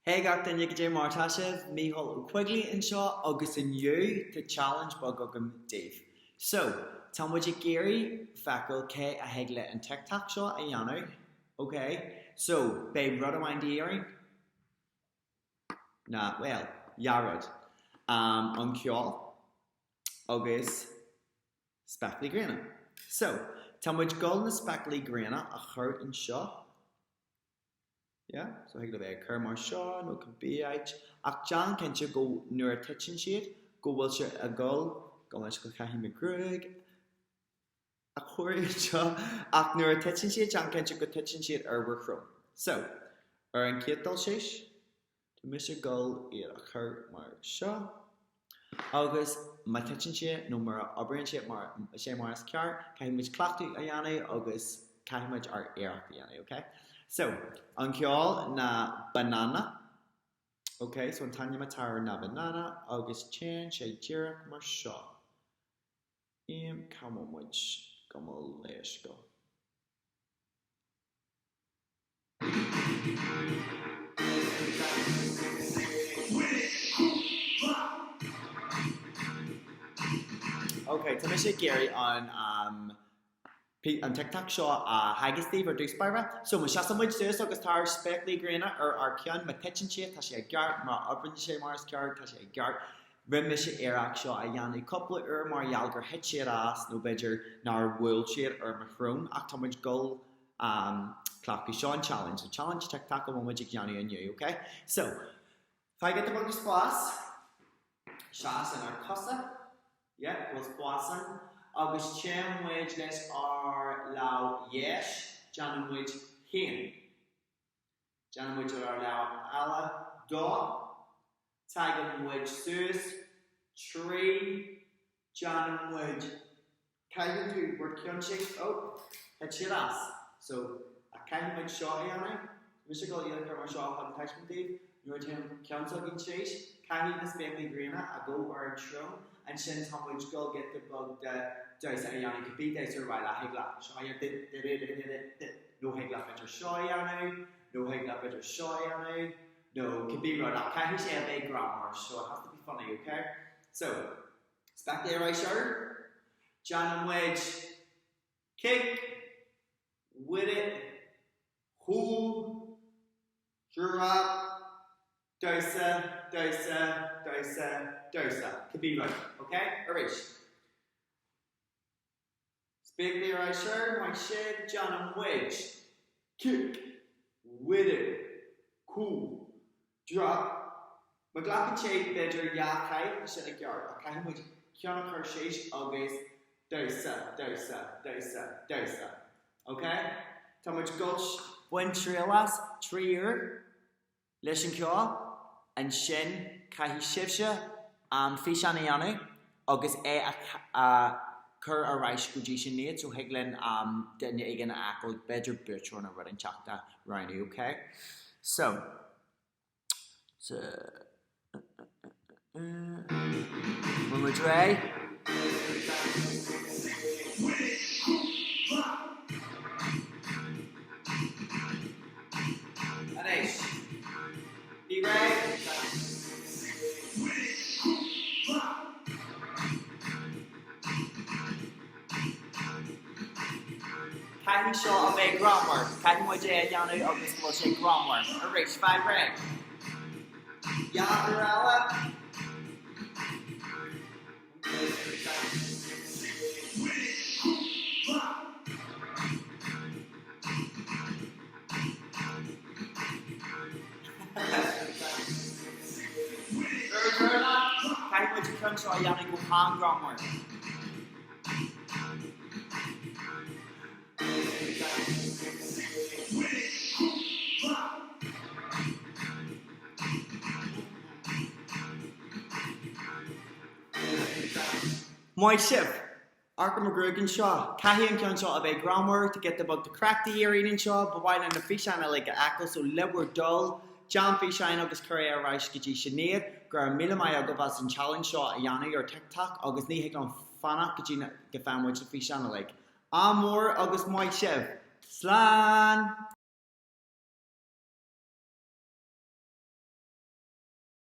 Hey Gachtan Yikajay Martashev, Micheál Quigley and Shaw, August and you to challenge Bugogum Dave. So, tell me Gary, Fackle, K, a Hegle and TikTok Shaw, a Yano. Okay, so, babe, rudder mind the earring? Nah, well, Yarod. On Micheál, August, Spackly Grana. So, tell me Golden Spackly Grana, a hurt and Shaw. Yeah, so I go Kermar Shaw, no can be Ach John can you go near a kitchen sheet, go Wilshire a goal, go much go Cahi McGrug, a quarry Shaw, Ach near a kitchen sheet, John can you go kitchen sheet or work from. So, in Kate Dulcish, to miss a goal, eat a Kermar Shaw. August, my kitchen sheet, no more Auburn sheet, mar Scéim Mars car, Cahi much clock to Ayane, August, Cahi much our air Ayane, okay? So, on Micheál na banana. Okay, so on Tanya Matar na banana. August Chan, Shay Jirek, Marshaw. Come on, which come on, let's go. Okay, to Micheál Gary on TikTok Shaw Haggis Steve or Deuspira. So when Shasta Witch says August Tar Speckly Grana or Arkian, my kitchen sheet, Tashi a Gart, my Urban Shay Mars Gart, Tashi a Gart, Rimisha Iraq Shaw, a Yanni couple of Mar Yalgar hit shit ass, no bedger, nor wool shit or Macron, Actomage goal, Clocky Sean challenge. The challenge TikTok on Magic Yanni and you, okay? So if I get the book spots, Shas and our Costa, yeah, was Boston. August Chem which les are lao yes, Jan which him. Jan which are lao ala dog, Tiger which sus, tree, Jan which Tiger to work on shake. Oh, Hachiras. So a kind which shaw yana, Mr. Golia Kerma Shaw on attachment Dave, Northam Council in Chase, Kani the Spammy Greener, a go or a throne, and Shen Tom which go get the bug that. Does a young could be there survive a higla. Shoya did no higla better shoya no higla better shoya no could be right up. Can't say a big grammar, so it has to be funny, okay? So it's back there, right, sir? John and Wedge kick with it. Who drop dosa. Could be right, okay? Alright. Big there I share my shed, John and Wedge. Kick, with it, cool, drop. McLaughlin shade better, ya kai, I said a yard. I can't wait. Kiana Karshish, August, dosa. Okay? Too much gulch, when trailas, treer, Leshin Kya, and Shen, Kahi Shivsha, Fishaniani, August a Cur a rice position need so Higlen then you again apple better butcher on a running chapter right okay so when we're dry Anish be ready Can you show a big groundwork? Can you do a Yanu of this bullshit groundwork? A rich 5 grand. Yabarella. Can you come show a Yanu go hang groundwork? My ship, Arkham McGrugan Shaw, Cahy and Kion Shaw of a groundwork to get the bug to crack the ear eating Shaw, but while in the fish and like an ackle, so liver dull, John Fish and August Courier Rice Gigi Sinead, Gra Milamai August and Challenge Shaw, Ayani or TikTok, August Nihik on Fana, Gina Gefan, which the fish and like. Amor August My Chef, Slan.